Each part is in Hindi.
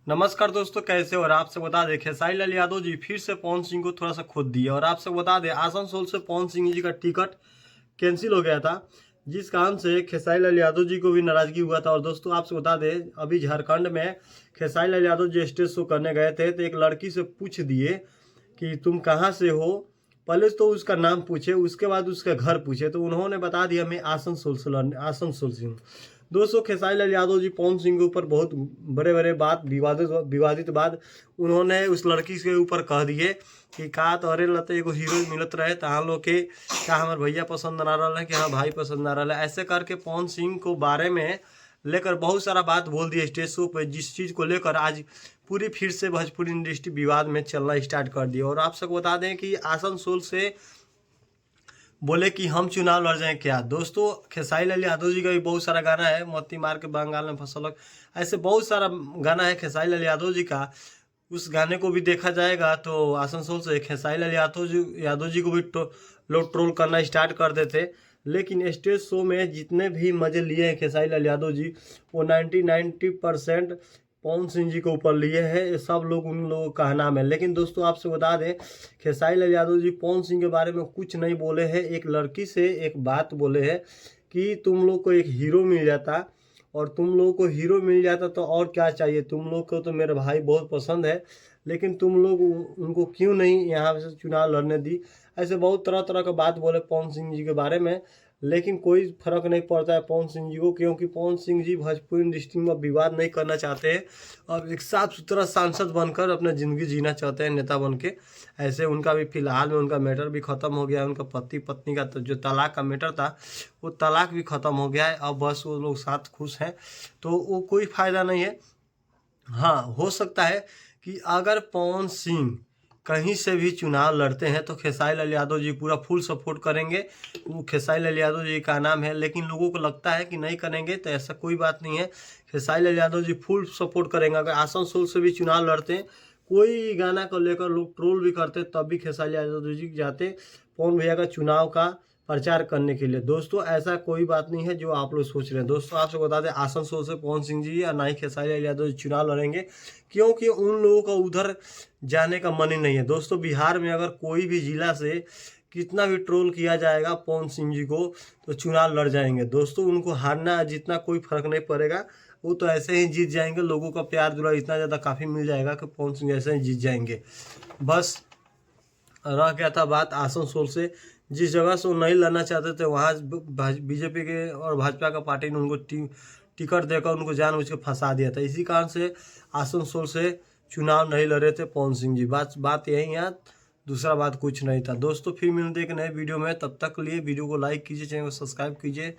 नमस्कार दोस्तों, कैसे हो? और आपसे बता दें खेसारी लाल यादव जी फिर से पवन सिंह को थोड़ा सा खुद दिए। और आपसे बता दें आसनसोल से पवन सिंह जी का टिकट कैंसिल हो गया था, जिस कारण से खेसारी लाल यादव जी को भी नाराजगी हुआ था। और दोस्तों आपसे बता दें अभी झारखंड में खेसारी लाल यादव जी स्टेज शो करने गए थे तो एक लड़की से पूछ दिए कि तुम कहाँ से हो। पहले तो उसका नाम पूछे, उसके बाद उसका घर पूछे, तो उन्होंने बता दिया मैं आसनसोल से हूँ। दोस्तों खेसारी लाल यादव जी पवन सिंह के ऊपर बहुत बड़े बड़े बात विवादित बात उन्होंने उस लड़की के ऊपर कह दिए कि का तोरे लते एगो हीरो मिलत रहे तहाँ लोग के का हमारे भैया पसंद ना रहा है कि हाँ भाई पसंद ना रहा है। ऐसे करके पवन सिंह को बारे में लेकर बहुत सारा बात बोल दिया स्टेज शो पे, जिस चीज़ को लेकर आज पूरी फिर से भोजपुरी इंडस्ट्री विवाद में चलना स्टार्ट कर दिया। और आप सबको बता दें कि आसनसोल से बोले कि हम चुनाव लड़ जाएं क्या। दोस्तों खेसारी लाल यादव जी का भी बहुत सारा गाना है, मोती मार के बंगाल में फसलक, ऐसे बहुत सारा गाना है खेसारी लाल यादव जी का। उस गाने को भी देखा जाएगा तो आसनसोल से खेसारी लाल यादव जी को भी लोग ट्रोल करना स्टार्ट कर देते। लेकिन स्टेज शो में जितने भी मजे लिए हैं खेसारी लाल यादव जी, वो 90% पवन सिंह जी के ऊपर लिए हैं। ये सब लोग उन लोगों का नाम है। लेकिन दोस्तों आपसे बता दें खेसारी लाल यादव जी पवन सिंह के बारे में कुछ नहीं बोले हैं। एक लड़की से एक बात बोले हैं कि तुम लोग को एक हीरो मिल जाता, और तुम लोगों को हीरो मिल जाता तो और क्या चाहिए। तुम लोग को तो मेरे भाई बहुत पसंद है, लेकिन तुम लोग उनको क्यों नहीं यहाँ से चुनाव लड़ने दी। ऐसे बहुत तरह तरह का बात बोले पवन सिंह जी के बारे में, लेकिन कोई फर्क नहीं पड़ता है पवन सिंह जी को, क्योंकि पवन सिंह जी भोजपुरी इंडस्ट्री में विवाद नहीं करना चाहते हैं और एक साफ सुथरा सांसद बनकर अपना ज़िंदगी जीना चाहते हैं, नेता बन के। ऐसे उनका भी फिलहाल में उनका मैटर भी ख़त्म हो गया है। उनका पति पत्नी का जो तलाक का मैटर था वो तलाक भी ख़त्म हो गया है। अब बस वो लोग साथ खुश हैं, तो वो कोई फ़ायदा नहीं है। हाँ, हो सकता है कि अगर पवन सिंह कहीं से भी चुनाव लड़ते हैं तो खेसारी लाल यादव जी पूरा फुल सपोर्ट करेंगे। वो खेसारी लाल यादव जी का नाम है, लेकिन लोगों को लगता है कि नहीं करेंगे, तो ऐसा कोई बात नहीं है। खेसारी लाल यादव जी फुल सपोर्ट करेंगे। अगर आसनसोल से भी चुनाव लड़ते हैं, कोई गाना को लेकर लोग ट्रोल भी करते, तब भी खेसारी लाल यादव जी जाते पवन भैया का चुनाव का प्रचार करने के लिए। दोस्तों ऐसा कोई बात नहीं है जो आप लोग सोच रहे हैं। दोस्तों आपसे बता दें आसनसोल से पवन सिंह जी या ना ही खेसारी लाल यादव जी चुनाव लड़ेंगे, क्योंकि उन लोगों का उधर जाने का मन ही नहीं है। दोस्तों बिहार में अगर कोई भी जिला से कितना भी ट्रोल किया जाएगा पवन सिंह जी को, तो चुनाव लड़ जाएंगे। दोस्तों उनको हारना जितना कोई फर्क नहीं पड़ेगा, वो तो ऐसे ही जीत जाएंगे। लोगों का प्यार दुलार इतना ज़्यादा काफ़ी मिल जाएगा कि पवन सिंह ऐसे ही जीत जाएंगे। बस रह गया था बात आसनसोल से, जिस जगह से वो नहीं लड़ना चाहते थे वहाँ बीजेपी के और भाजपा का पार्टी ने उनको टिकट देकर उनको जानबूझ के फंसा दिया था। इसी कारण से आसनसोल से चुनाव नहीं लड़े थे पवन सिंह जी। बात यही है, दूसरा बात कुछ नहीं था। दोस्तों फिर मिलते एक नए वीडियो में, तब तक के लिए वीडियो को लाइक कीजिए, चैनल को सब्सक्राइब कीजिए।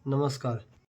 नमस्कार।